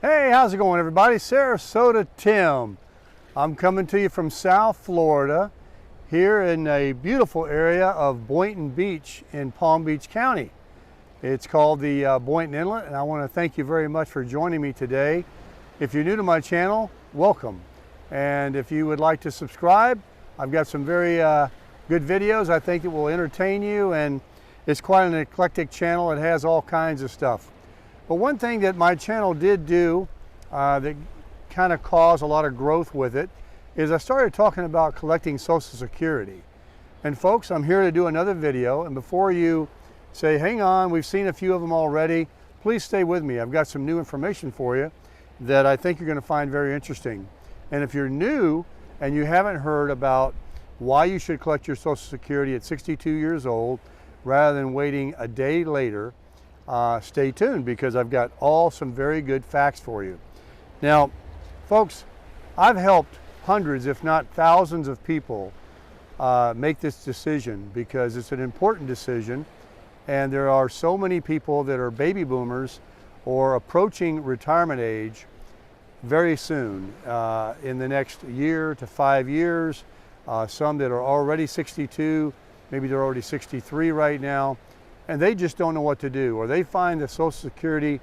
Hey, how's it going, everybody? Sarasota Tim. I'm coming to you from South Florida, here in a beautiful area of Boynton Beach in Palm Beach County. It's called the Boynton Inlet, and I want to thank you very much for joining me today. If you're new to my channel, welcome. And if you would like to subscribe, I've got some very good videos. I think it will entertain you, and it's quite an eclectic channel. It has all kinds of stuff. But one thing that my channel did do that kind of caused a lot of growth with it is I started talking about collecting Social Security. And folks, I'm here to do another video, and before you say, hang on, we've seen a few of them already, please stay with me. I've got some new information for you that I think you're going to find very interesting. And if you're new and you haven't heard about why you should collect your Social Security at 62 years old rather than waiting a day later, stay tuned, because I've got some very good facts for you. Now, folks, I've helped hundreds, if not thousands of people make this decision because it's an important decision, and there are so many people that are baby boomers or approaching retirement age very soon, in the next year to 5 years, some that are already 62, maybe they're already 63 right now, and they just don't know what to do, or they find the Social Security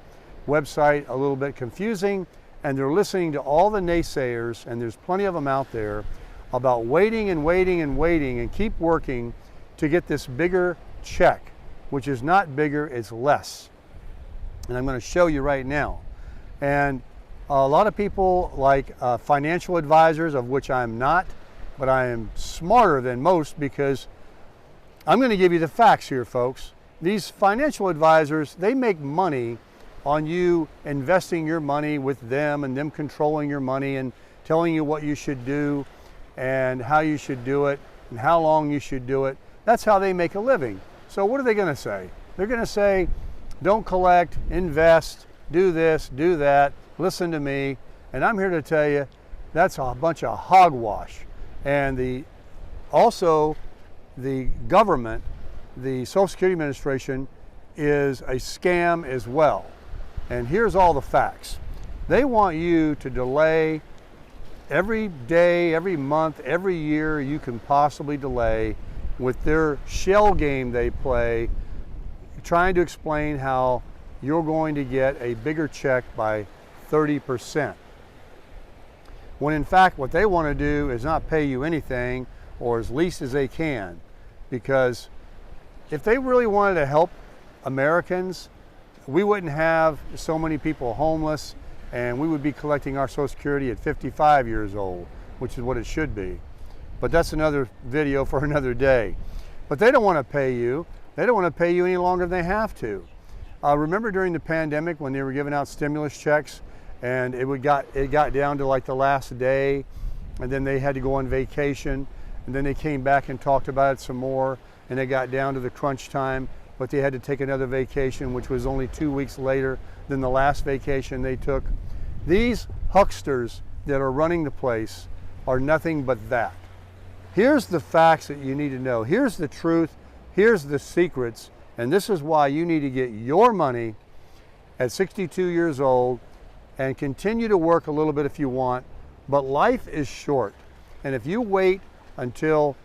website a little bit confusing, and they're listening to all the naysayers, and there's plenty of them out there, about waiting and waiting and waiting and keep working to get this bigger check, which is not bigger, it's less. And I'm going to show you right now. And a lot of people like financial advisors, of which I'm not, but I am smarter than most, because I'm going to give you the facts here, folks. These financial advisors, they make money on you investing your money with them and them controlling your money and telling you what you should do and how you should do it and how long you should do it. That's how they make a living. So what are they going to say? They're going to say, don't collect, invest, do this, do that, listen to me. And I'm here to tell you, that's a bunch of hogwash. And also the government, the Social Security Administration, is a scam as well. And here's all the facts. They want you to delay every day, every month, every year you can possibly delay with their shell game they play, trying to explain how you're going to get a bigger check by 30%. When in fact what they want to do is not pay you anything, or as least as they can, because if they really wanted to help Americans, we wouldn't have so many people homeless, and we would be collecting our Social Security at 55 years old, which is what it should be. But that's another video for another day. But they don't want to pay you. They don't want to pay you any longer than they have to. Remember during the pandemic when they were giving out stimulus checks, and it got down to like the last day, and then they had to go on vacation, and then they came back and talked about it some more, and they got down to the crunch time, but they had to take another vacation, which was only 2 weeks later than the last vacation they took. These hucksters that are running the place are nothing but that. Here's the facts that you need to know. Here's the truth. Here's the secrets. And this is why you need to get your money at 62 years old and continue to work a little bit if you want. But life is short. And if you wait until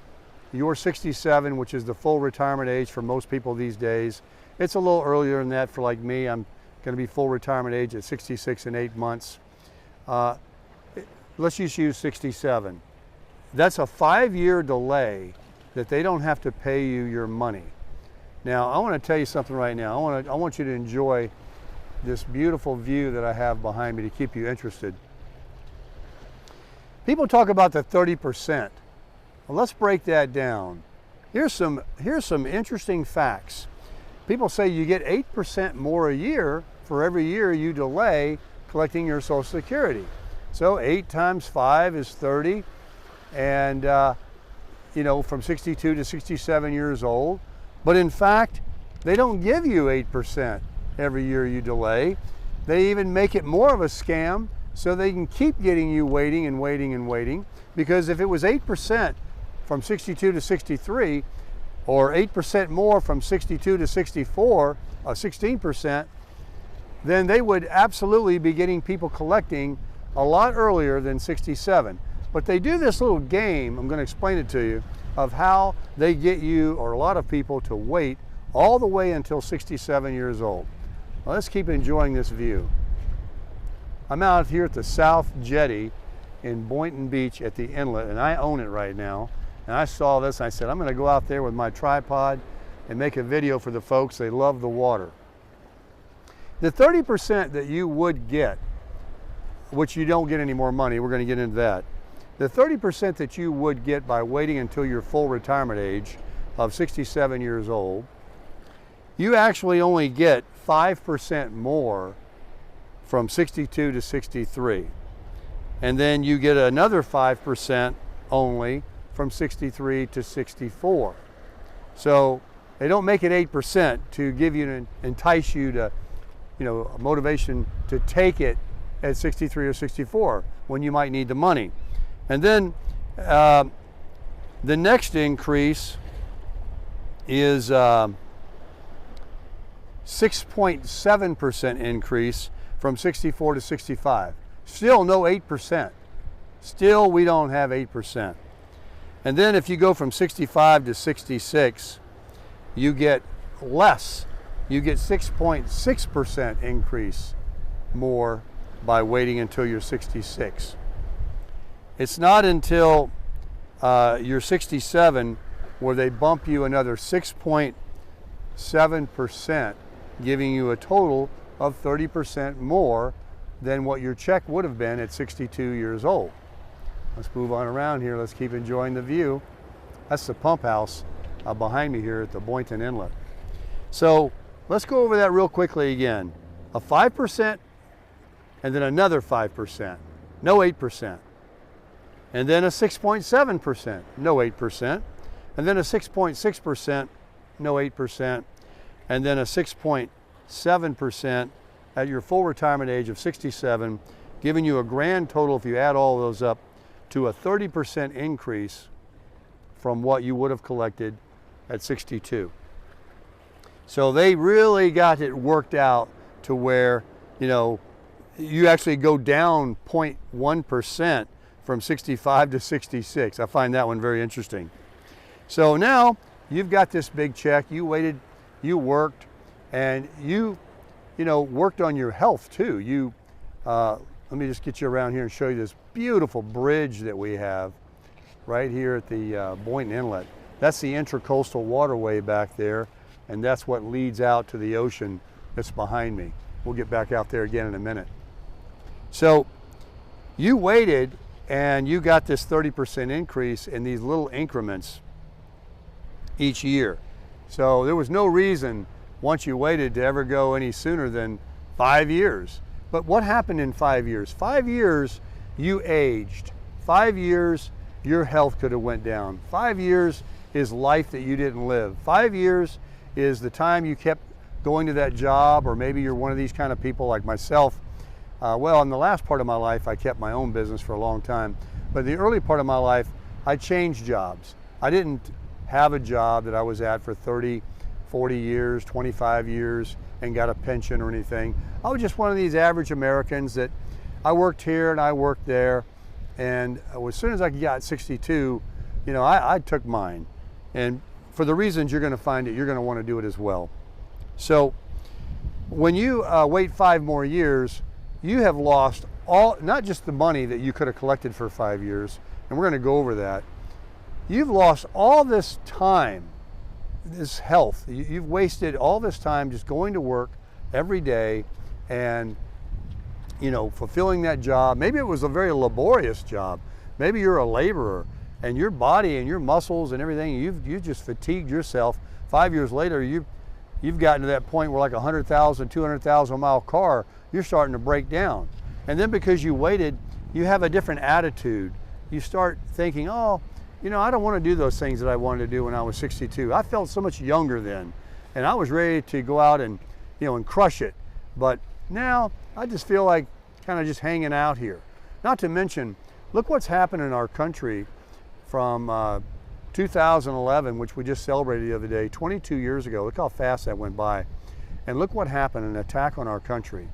you're 67, which is the full retirement age for most people these days. It's a little earlier than that for like me. I'm going to be full retirement age at 66 and 8 months. Let's just use 67. That's a 5-year delay that they don't have to pay you your money. Now, I want to tell you something right now. I want you to enjoy this beautiful view that I have behind me to keep you interested. People talk about the 30%. Well, let's break that down. Here's some interesting facts. People say you get 8% more a year for every year you delay collecting your Social Security. So 8 times 5 is 30, and from 62 to 67 years old. But in fact, they don't give you 8% every year you delay. They even make it more of a scam so they can keep getting you waiting and waiting and waiting. Because if it was 8% from 62 to 63, or 8% more from 62 to 64, 16%, then they would absolutely be getting people collecting a lot earlier than 67. But they do this little game, I'm going to explain it to you, of how they get you, or a lot of people, to wait all the way until 67 years old. Well, let's keep enjoying this view. I'm out here at the South Jetty in Boynton Beach at the inlet, and I own it right now. And I saw this and I said, I'm going to go out there with my tripod and make a video for the folks. They love the water. The 30% that you would get, which you don't get any more money, we're going to get into that. The 30% that you would get by waiting until your full retirement age of 67 years old, you actually only get 5% more from 62 to 63. And then you get another 5% only from 63 to 64. So they don't make it 8% to give you, entice you to, a motivation to take it at 63 or 64 when you might need the money. And then the next increase is 6.7% increase from 64 to 65. Still no 8%. Still we don't have 8%. And then if you go from 65 to 66, you get less. You get 6.6% increase more by waiting until you're 66. It's not until you're 67 where they bump you another 6.7%, giving you a total of 30% more than what your check would have been at 62 years old. Let's move on around here. Let's keep enjoying the view. That's the pump house behind me here at the Boynton Inlet. So let's go over that real quickly again. A 5% and then another 5%, no 8%. And then a 6.7%, no 8%. And then a 6.6%, no 8%. And then a 6.7% at your full retirement age of 67, giving you a grand total, if you add all those up, to a 30% increase from what you would have collected at 62. So they really got it worked out to where, you actually go down 0.1% from 65 to 66. I find that one very interesting. So now you've got this big check, you waited, you worked, and you worked on your health too. Let me just get you around here and show you this beautiful bridge that we have right here at the Boynton Inlet. That's the intracoastal waterway back there, and that's what leads out to the ocean that's behind me. We'll get back out there again in a minute. So you waited and you got this 30% increase in these little increments each year. So there was no reason once you waited to ever go any sooner than 5 years. But what happened in 5 years? 5 years you aged. 5 years your health could have went down. 5 years is life that you didn't live. 5 years is the time you kept going to that job, or maybe you're one of these kind of people like myself. Well, in the last part of my life, I kept my own business for a long time. But in the early part of my life, I changed jobs. I didn't have a job that I was at for 30, 40 years, 25 years, and got a pension or anything. I was just one of these average Americans that I worked here and I worked there. And as soon as I got 62, I took mine. And for the reasons you're going to find it, you're going to want to do it as well. So when you wait 5 more years, you have lost all, not just the money that you could have collected for 5 years, and we're going to go over that. You've lost all this time, this health. You've wasted all this time just going to work every day and fulfilling that job. Maybe it was a very laborious job. Maybe you're a laborer, and your body and your muscles and everything, you've just fatigued yourself. 5 years later, you've gotten to that point where, like a 100,000, 200,000 mile car, you're starting to break down. And then because you waited, you have a different attitude. You start thinking, I don't want to do those things that I wanted to do when I was 62. I felt so much younger then, and I was ready to go out and, and crush it. But now I just feel like kind of just hanging out here. Not to mention, look what's happened in our country from 2011, which we just celebrated the other day, 22 years ago. Look how fast that went by. And look what happened, an attack on our country.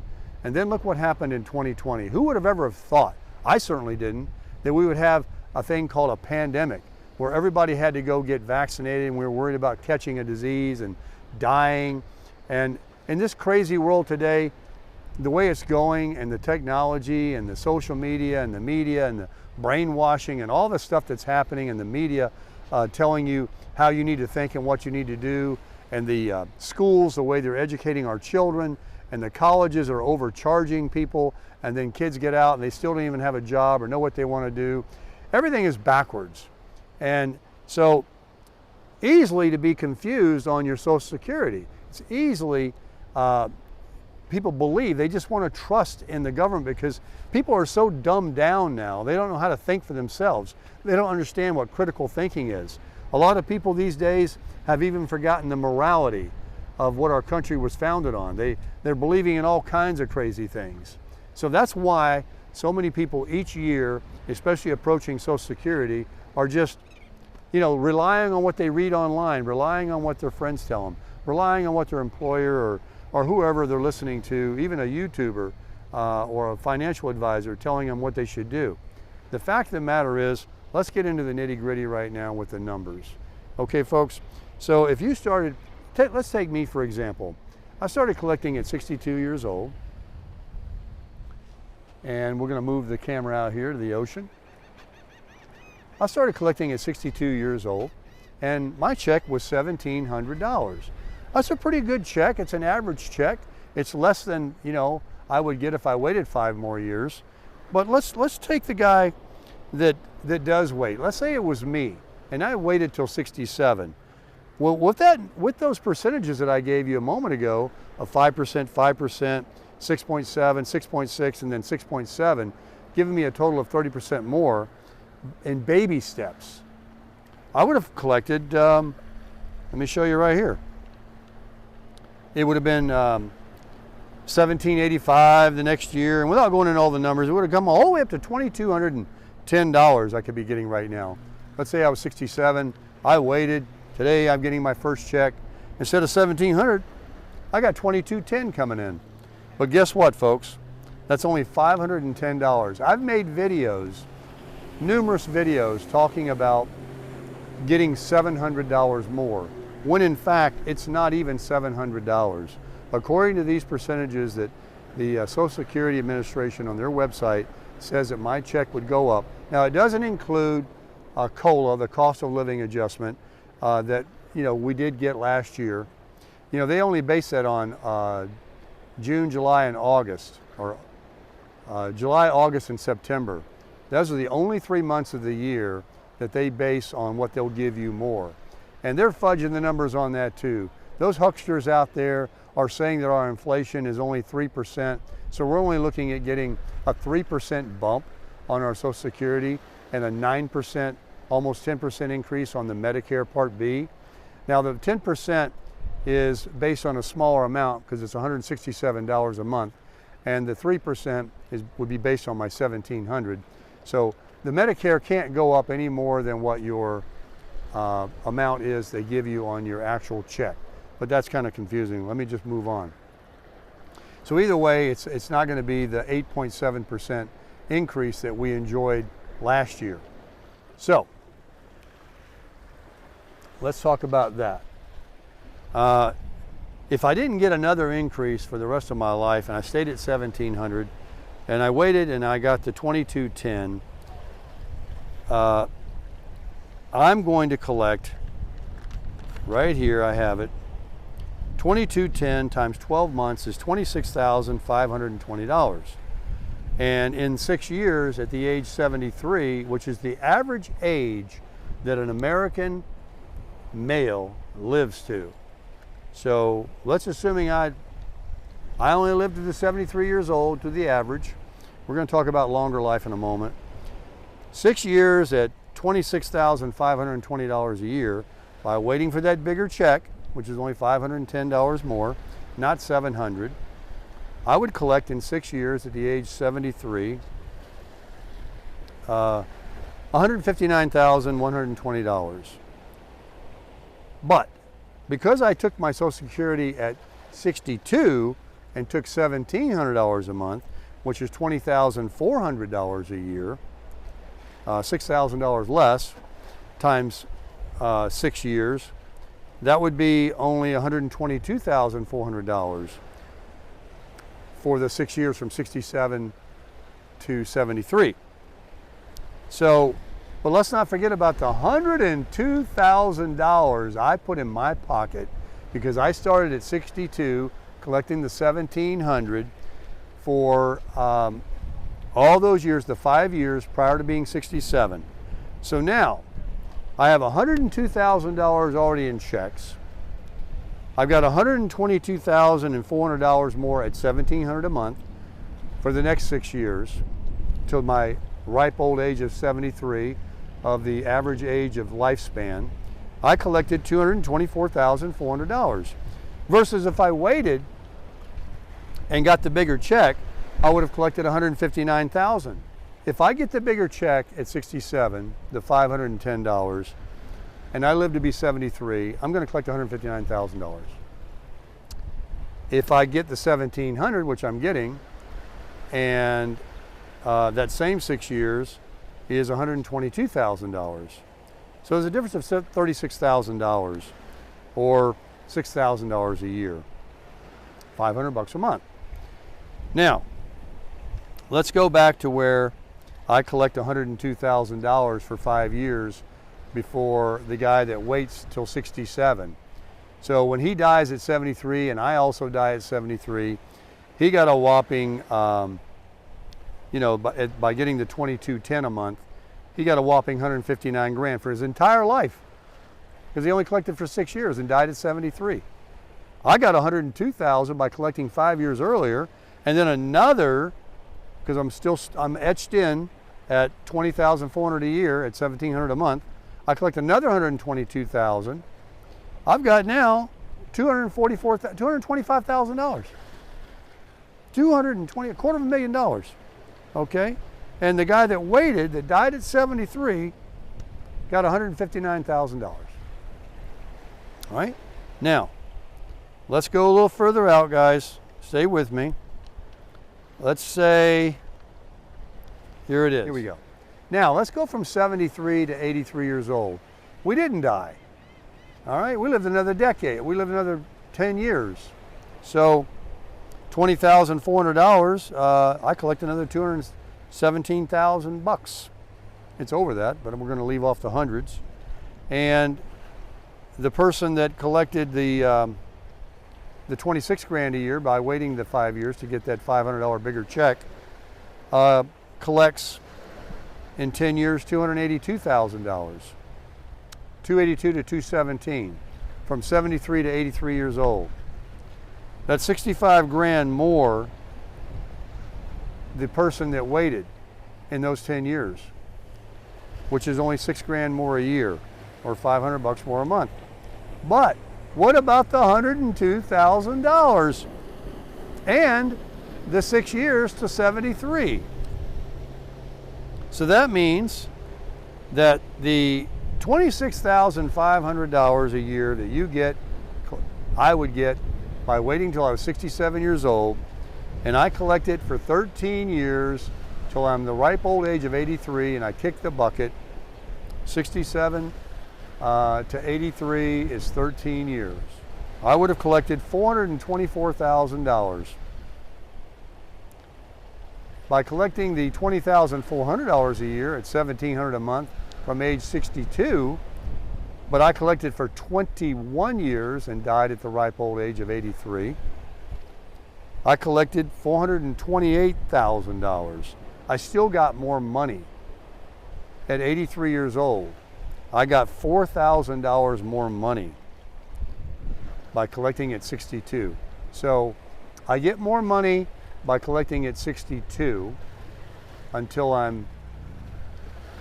And then look what happened in 2020. Who would have ever thought, I certainly didn't, that we would have a thing called a pandemic where everybody had to go get vaccinated and we were worried about catching a disease and dying. And in this crazy world today, the way it's going and the technology and the social media and the brainwashing and all the stuff that's happening in the media telling you how you need to think and what you need to do, and the schools, the way they're educating our children, and the colleges are overcharging people, and then kids get out and they still don't even have a job or know what they want to do. Everything is backwards. And so easily to be confused on your Social Security. It's easily, people believe, they just want to trust in the government because people are so dumbed down now. They don't know how to think for themselves. They don't understand what critical thinking is. A lot of people these days have even forgotten the morality of what our country was founded on. They're believing in all kinds of crazy things. So that's why so many people each year, especially approaching Social Security, are just, relying on what they read online, relying on what their friends tell them, relying on what their employer or whoever they're listening to, even a YouTuber or a financial advisor telling them what they should do. The fact of the matter is, let's get into the nitty-gritty right now with the numbers. Okay, folks, so if you started, let's take me for example. I started collecting at 62 years old, and we're going to move the camera out here to the ocean. I started collecting at 62 years old, and my check was $1,700. That's a pretty good check. It's an average check. It's less than, I would get if I waited 5 more years. But let's take the guy that does wait. Let's say it was me, and I waited till 67. Well, with those percentages that I gave you a moment ago, of 5%, 5%, 6.7, 6.6, and then 6.7, giving me a total of 30% more in baby steps, I would have collected, let me show you right here. It would have been $1,785 the next year, and without going into all the numbers, it would have come all the way up to $2,210 I could be getting right now. Let's say I was 67, I waited. Today I'm getting my first check. Instead of $1,700, I got $2,210 coming in. But guess what, folks? That's only $510. I've made videos, numerous videos, talking about getting $700 more, when in fact it's not even $700. According to these percentages that the Social Security Administration on their website says that my check would go up. Now, it doesn't include COLA, the cost of living adjustment, that we did get last year. They only base that on June, July, and August, or July, August, and September. Those are the only 3 months of the year that they base on what they'll give you more. And they're fudging the numbers on that too. Those hucksters out there are saying that our inflation is only 3%. So we're only looking at getting a 3% bump on our Social Security and a 9%, almost 10% increase on the Medicare Part B. Now the 10% is based on a smaller amount because it's $167 a month, and the 3% would be based on my $1,700. So the Medicare can't go up any more than what your amount is they give you on your actual check. But that's kind of confusing. Let me just move on. So either way, it's not going to be the 8.7% increase that we enjoyed last year. So let's talk about that. If I didn't get another increase for the rest of my life and I stayed at $1,700 and I waited and I got to $2,210, I'm going to collect, right here I have it, $2,210 times 12 months is $26,520. And in 6 years, at the age 73, which is the average age that an American male lives to. So let's assuming I only lived to the 73 years old, to the average. We're going to talk about longer life in a moment. 6 years at $26,520 a year, by waiting for that bigger check, which is only $510 more, not $700, I would collect in 6 years at the age 73, $159,120. But because I took my Social Security at 62, and took $1,700 a month, which is $20,400 a year, $6,000 less, times 6 years, that would be only $122,400 for the 6 years from 67 to 73. So, but let's not forget about the $102,000 I put in my pocket because I started at 62 collecting the $1,700 for all those years, the 5 years prior to being 67. So now I have $102,000 already in checks. I've got $122,400 more at $1,700 a month for the next 6 years till my ripe old age of 73 of the average age of lifespan. I collected $224,400 versus if I waited and got the bigger check, I would have collected $159,000. If I get the bigger check at 67, the $510, and I live to be 73, I'm going to collect $159,000. If I get the $1,700, which I'm getting, and that same 6 years is $122,000. So there's a difference of $36,000 or $6,000 a year, $500 a month. Now, let's go back to where I collect $102,000 for 5 years before the guy that waits till 67. So when he dies at 73 and I also die at 73, he got a whopping, by getting the $22.10 a month, he got a whopping $159,000 for his entire life because he only collected for 6 years and died at 73. I got $102,000 by collecting 5 years earlier, and then another, because I'm etched in at $20,400 a year at $1,700 a month. I collect another $122,000. I've got now $225,000. $220,000, okay? And the guy that waited, that died at 73, got $159,000. All right? Now, let's go a little further out, guys. Stay with me. Let's say, here it is. Here we go. Now, let's go from 73 to 83 years old. We didn't die. All right? We lived another decade. We lived another 10 years. So, $20,400, I collect another $217,000. It's over that, but we're going to leave off the hundreds. And the person that collected the $26,000 a year by waiting the 5 years to get that $500 bigger check collects in 10 years $282,000. 282 to 217 from 73 to 83 years old. That's $65,000 more the person that waited in those 10 years, which is only $6,000 more a year or $500 more a month. But what about the $102,000 and the 6 years to 73? So that means that the $26,500 a year that you get, I would get by waiting till I was 67 years old, and I collect it for 13 years till I'm the ripe old age of 83 and I kick the bucket. 67 to 83 is 13 years. I would have collected $424,000. By collecting the $20,400 a year at $1,700 a month from age 62, but I collected for 21 years and died at the ripe old age of 83. I collected $428,000. I still got more money. At 83 years old, I got $4,000 more money by collecting at 62. So I get more money by collecting at 62 until I'm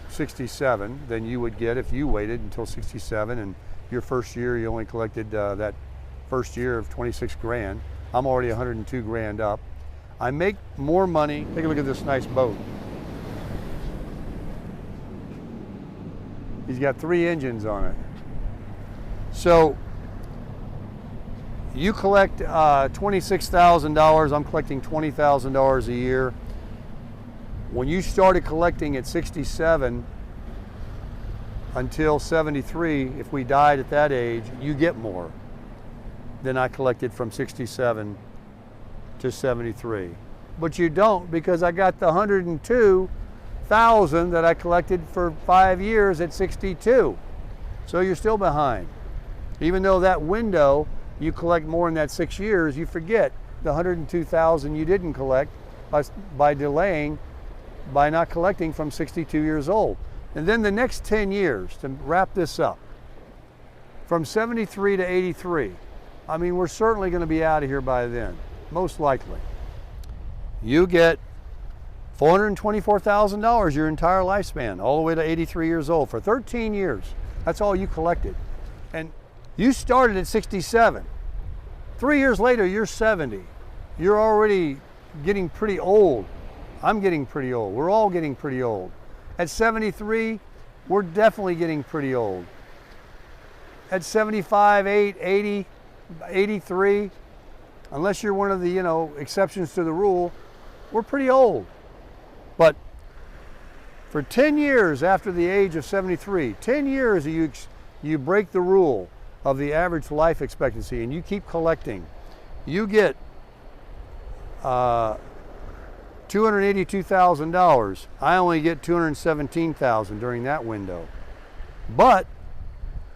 67 than you would get if you waited until 67 and your first year you only collected that first year of 26 grand. I'm already 102 grand up. I make more money. Take a look at this nice boat. He's got 3 engines on it. So you collect $26,000. I'm collecting $20,000 a year. When you started collecting at 67 until 73, if we died at that age, you get more than I collected from 67 to 73. But you don't, because I got the 102,000 that I collected for 5 years at 62. So you're still behind. Even though that window, you collect more in that 6 years, you forget the 102,000 you didn't collect by delaying, by not collecting from 62 years old. And then the next 10 years, to wrap this up, from 73 to 83, I mean, we're certainly going to be out of here by then, most likely. You get $424,000 your entire lifespan, all the way to 83 years old, for 13 years. That's all you collected. And you started at 67. 3 years later, you're 70. You're already getting pretty old. I'm getting pretty old. We're all getting pretty old. At 73, we're definitely getting pretty old. At 75, 80, 83, unless you're one of the, exceptions to the rule, we're pretty old. But for 10 years after the age of 73, 10 years you break the rule of the average life expectancy and you keep collecting, you get $282,000. I only get $217,000 during that window. But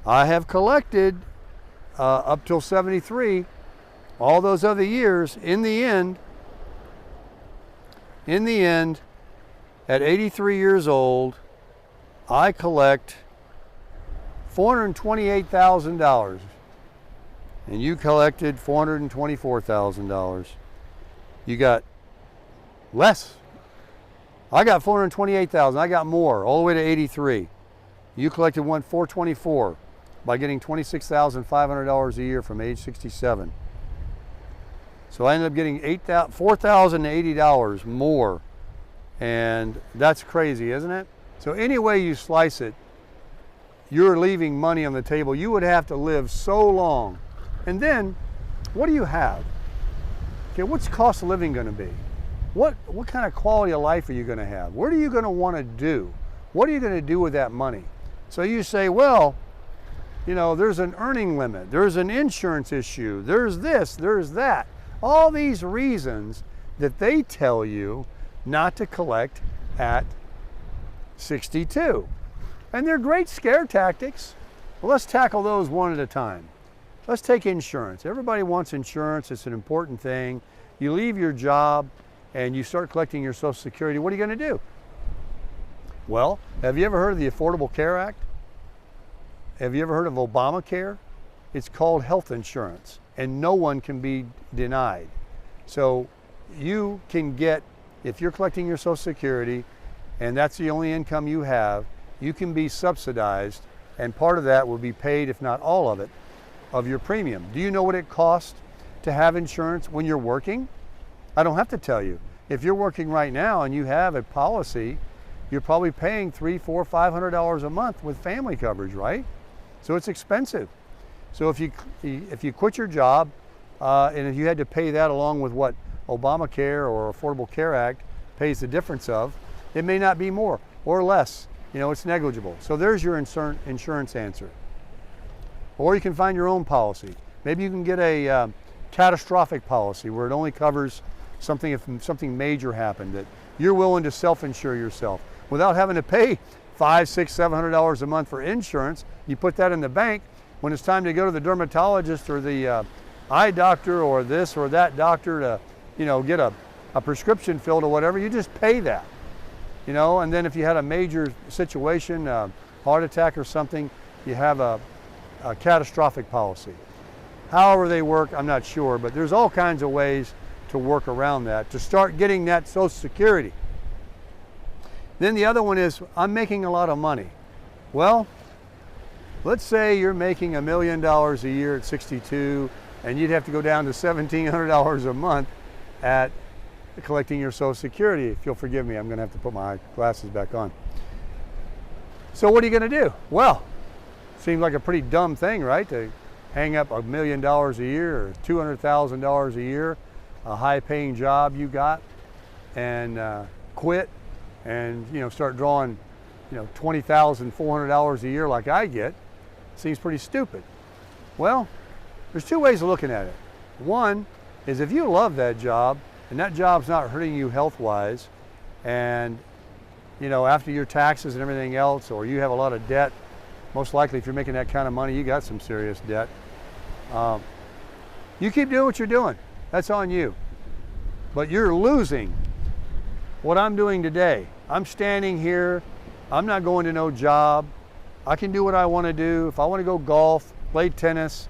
I have collected up till 73, all those other years. In the end, at 83 years old, I collect $428,000, and you collected $424,000. You got less. I got $428,000. I got more, all the way to 83. You collected $424 by getting $26,500 a year from age 67. So I ended up getting $4,080 more, and that's crazy, isn't it? So any way you slice it, you're leaving money on the table. You would have to live so long. And then, what do you have? Okay, what's cost of living going to be? What kind of quality of life are you going to have? What are you going to want to do? What are you going to do with that money? So you say, well, there's an earning limit, there's an insurance issue, there's this, there's that. All these reasons that they tell you not to collect at 62. And they're great scare tactics. Well, let's tackle those one at a time. Let's take insurance. Everybody wants insurance. It's an important thing. You leave your job and you start collecting your Social Security. What are you going to do? Well, have you ever heard of the Affordable Care Act? Have you ever heard of Obamacare? It's called health insurance, and no one can be denied. So you can get, if you're collecting your Social Security and that's the only income you have, you can be subsidized, and part of that will be paid, if not all of it, of your premium. Do you know what it costs to have insurance when you're working? I don't have to tell you. If you're working right now and you have a policy, you're probably paying $300, $400, $500 a month with family coverage, right? So it's expensive. So if you quit your job and if you had to pay that along with what Obamacare or Affordable Care Act pays the difference of, it may not be more or less. It's negligible. So there's your insurance answer. Or you can find your own policy. Maybe you can get a catastrophic policy where it only covers something if something major happened, that you're willing to self-insure yourself without having to pay $500, $600, $700 a month for insurance. You put that in the bank. When it's time to go to the dermatologist or the eye doctor or this or that doctor to, get a prescription filled or whatever, you just pay that. And then if you had a major situation, heart attack or something, you have a catastrophic policy. However they work, I'm not sure, but there's all kinds of ways to work around that, to start getting that Social Security. Then the other one is, I'm making a lot of money. Well, let's say you're making $1 million a year at 62, and you'd have to go down to $1,700 a month at collecting your Social Security. If you'll forgive me, I'm going to have to put my glasses back on. So what are you going to do? Well, seems like a pretty dumb thing, right? To hang up $1 million a year or $200,000 a year, a high-paying job you got, and quit, and start drawing $20,400 a year like I get. Seems pretty stupid. Well, there's two ways of looking at it. One is if you love that job and that job's not hurting you health-wise, and after your taxes and everything else, or you have a lot of debt, most likely if you're making that kind of money, you got some serious debt. You keep doing what you're doing. That's on you. But you're losing what I'm doing today. I'm standing here. I'm not going to no job. I can do what I want to do. If I want to go golf, play tennis,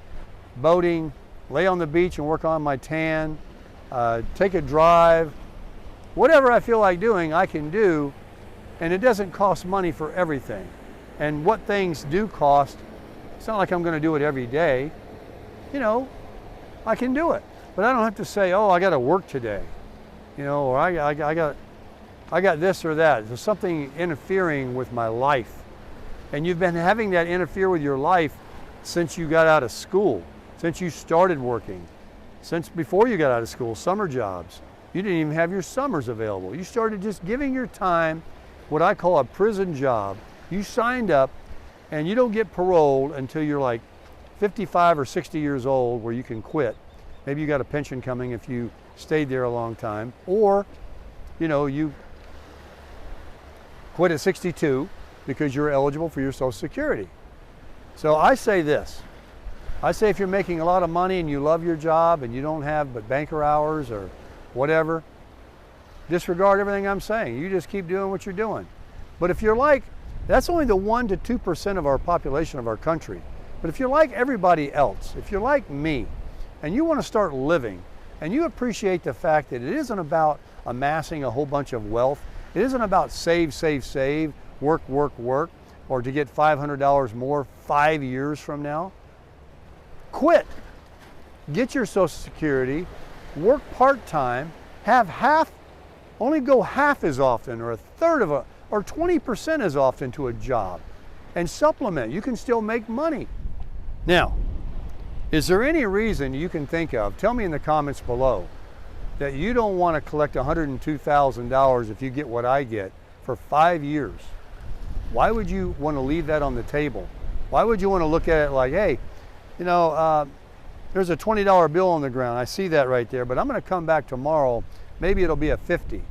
boating, lay on the beach and work on my tan, take a drive, whatever I feel like doing, I can do, and it doesn't cost money for everything. And what things do cost, it's not like I'm going to do it every day. I can do it, but I don't have to say, oh, I got to work today, or I got this or that. There's something interfering with my life, and you've been having that interfere with your life since you got out of school, since you started working, since before you got out of school, summer jobs. You didn't even have your summers available. You started just giving your time what I call a prison job. You signed up, and you don't get paroled until you're like 55 or 60 years old, where you can quit. Maybe you got a pension coming if you stayed there a long time, or you quit at 62 because you're eligible for your Social Security. So I say this. I say if you're making a lot of money and you love your job and you don't have but banker hours or whatever, disregard everything I'm saying. You just keep doing what you're doing. But if you're like, that's only the 1% to 2% of our population of our country. But if you're like everybody else, if you're like me, and you want to start living, and you appreciate the fact that it isn't about amassing a whole bunch of wealth, it isn't about save, work, or to get $500 more 5 years from now, quit. Get your Social Security, work part-time, only go half as often, or a third of or 20% as often to a job, and supplement. You can still make money. Now, is there any reason you can think of, tell me in the comments below, that you don't want to collect $102,000 if you get what I get for 5 years? Why would you want to leave that on the table? Why would you want to look at it like, hey, there's a $20 bill on the ground. I see that right there, but I'm going to come back tomorrow. Maybe it'll be a 50.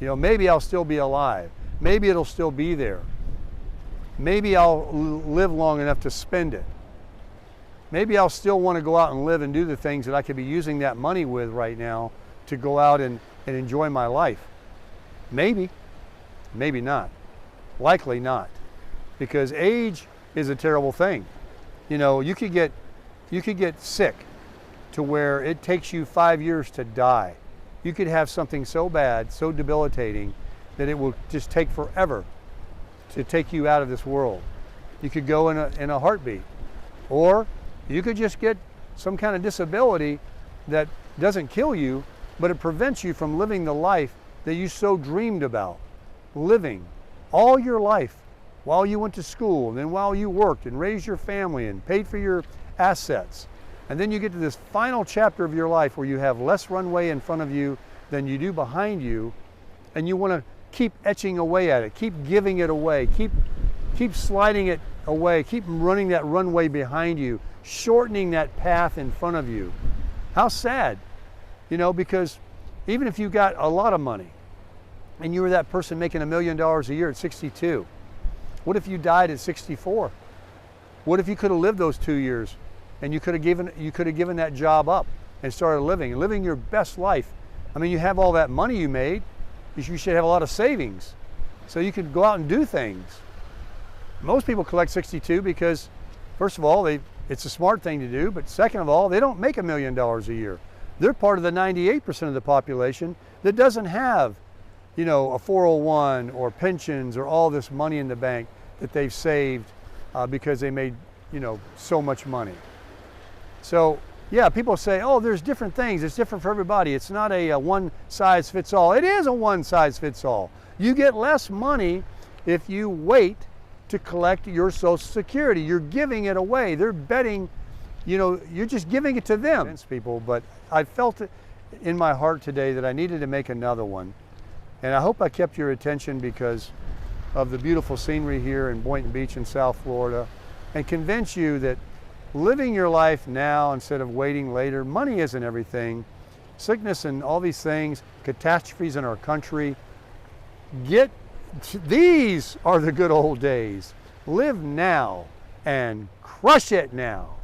Maybe I'll still be alive. Maybe it'll still be there. Maybe I'll live long enough to spend it. Maybe I'll still want to go out and live and do the things that I could be using that money with right now to go out and enjoy my life. Maybe, maybe not. Likely not. Because age is a terrible thing. You could get sick to where it takes you 5 years to die. You could have something so bad, so debilitating, that it will just take forever to take you out of this world. You could go in a heartbeat. Or you could just get some kind of disability that doesn't kill you, but it prevents you from living the life that you so dreamed about living all your life while you went to school, and then while you worked and raised your family and paid for your assets. And then you get to this final chapter of your life where you have less runway in front of you than you do behind you, and you want to keep etching away at it, keep giving it away, keep sliding it away, keep running that runway behind you, shortening that path in front of you. How sad, because even if you got a lot of money and you were that person making $1 million a year at 62, what if you died at 64? What if you could have lived those 2 years and you could have given that job up and started living your best life? I mean, you have all that money you made. You should have a lot of savings so you could go out and do things. Most people collect 62 because, first of all, it's a smart thing to do, but second of all, they don't make $1 million a year. They're part of the 98% of the population that doesn't have, a 401 or pensions or all this money in the bank that they've saved because they made, so much money. So, yeah, people say, oh, there's different things. It's different for everybody. It's not a one size fits all. It is a one size fits all. You get less money if you wait to collect your Social Security. You're giving it away. They're betting, you know, you're just giving it to them. People, but I felt it in my heart today that I needed to make another one. And I hope I kept your attention because of the beautiful scenery here in Boynton Beach in South Florida, and convince you that living your life now instead of waiting later, money isn't everything. Sickness and all these things, catastrophes in our country, these are the good old days. Live now and crush it now.